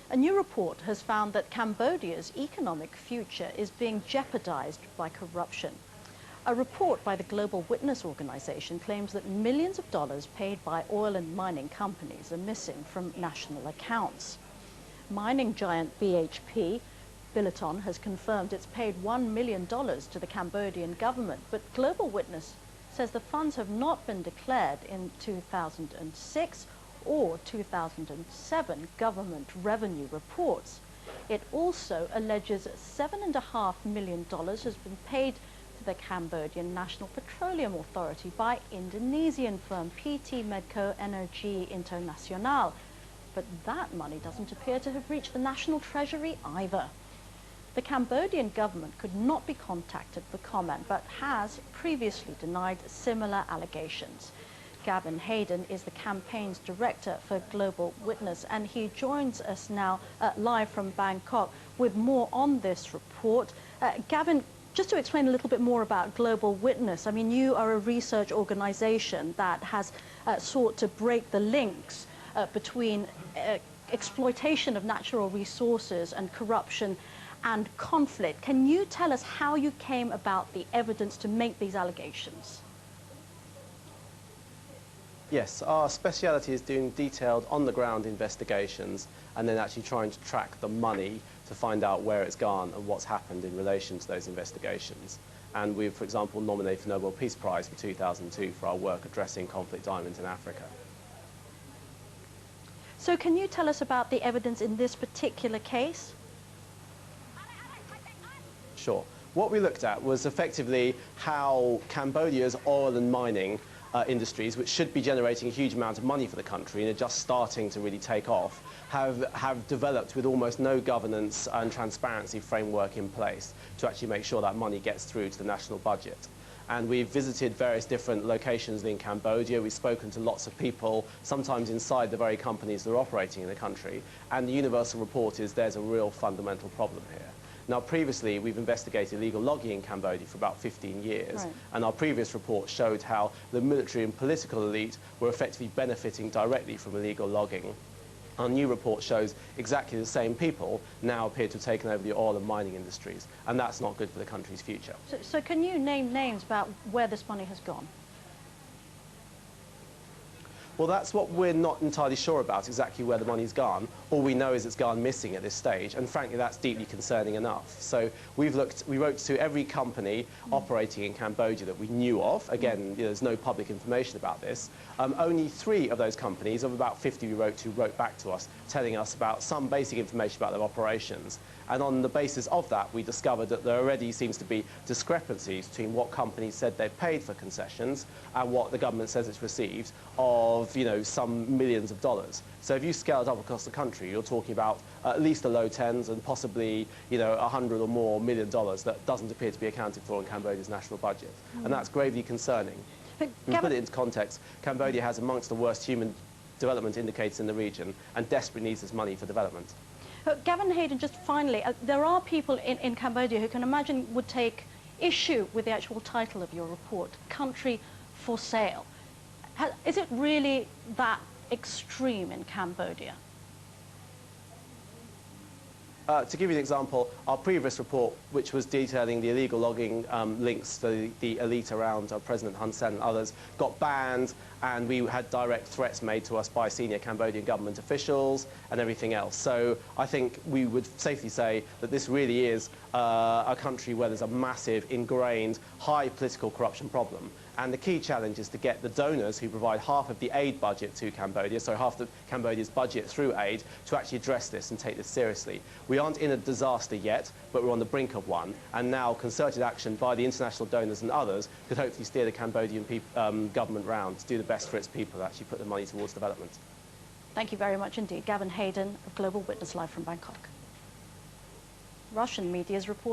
A new report has found that Cambodia's economic future is being jeopardized by corruption. A report by the Global Witness organization claims that millions of dollars paid by oil and mining companies are missing from national accounts. Mining giant BHP Billiton has confirmed it's paid $1 million to the Cambodian government, but Global Witness says the funds have not been declared in 2006 or 2007 government revenue reports. It also alleges $7.5 million has been paid to the Cambodian National Petroleum Authority by Indonesian firm PT Medco Energi Internasional. But that money doesn't appear to have reached the national treasury either. The Cambodian government could not be contacted for comment, but has previously denied similar allegations. Gavin Hayden is the campaign's director for Global Witness, and he joins us now live from Bangkok with more on this report. Gavin, just to explain a little bit more about Global Witness, I mean, you are a research organization that has sought to break the links between exploitation of natural resources and corruption and conflict. Can you tell us how you came about the evidence to make these allegations? Yes, our speciality is doing detailed on-the-ground investigations and then actually trying to track the money to find out where it's gone and what's happened in relation to those investigations. And we've, for example, nominated for Nobel Peace Prize for 2002 for our work addressing conflict diamonds in Africa. So can you tell us about the evidence in this particular case? Sure. What we looked at was effectively how Cambodia's oil and mining industries, which should be generating a huge amount of money for the country and are just starting to really take off, have developed with almost no governance and transparency framework in place to actually make sure that money gets through to the national budget. And we've visited various different locations in Cambodia. We've spoken to lots of people, sometimes inside the very companies that are operating in the country. And the universal report is there's a real fundamental problem here. Now, previously, we've investigated illegal logging in Cambodia for about 15 years, right. And our previous report showed how the military and political elite were effectively benefiting directly from illegal logging. Our new report shows exactly the same people now appear to have taken over the oil and mining industries, and that's not good for the country's future. So can you name names about where this money has gone? Well, that's what we're not entirely sure about, exactly where the money's gone. All we know is it's gone missing at this stage, and frankly, that's deeply concerning enough. So we wrote to every company operating in Cambodia that we knew of. Again, there's no public information about this. Only 3 of those companies, of about 50 we wrote to, wrote back to us, telling us about some basic information about their operations. And on the basis of that, we discovered that there already seems to be discrepancies between what companies said they've paid for concessions and what the government says it's received of, some millions of dollars. So if you scale it up across the country, you're talking about at least the low tens and possibly, $100 or more million that doesn't appear to be accounted for in Cambodia's national budget. And that's gravely concerning. To put it into context, Cambodia has amongst the worst human development indicators in the region and desperately needs this money for development. Gavin Hayden, just finally, there are people in Cambodia who can imagine would take issue with the actual title of your report, Country for Sale. Is it really that extreme in Cambodia? To give you an example, our previous report, which was detailing the illegal logging links to the elite around President Hun Sen and others, got banned, and we had direct threats made to us by senior Cambodian government officials and everything else. So I think we would safely say that this really is a country where there's a massive, ingrained, high political corruption problem. And the key challenge is to get the donors who provide half of the aid budget to Cambodia, so half of Cambodia's budget through aid, to actually address this and take this seriously. We aren't in a disaster yet, but we're on the brink of one. And now concerted action by the international donors and others could hopefully steer the Cambodian government round to do the best for its people and actually put the money towards development. Thank you very much indeed. Gavin Hayden of Global Witness, live from Bangkok. Russian media is reporting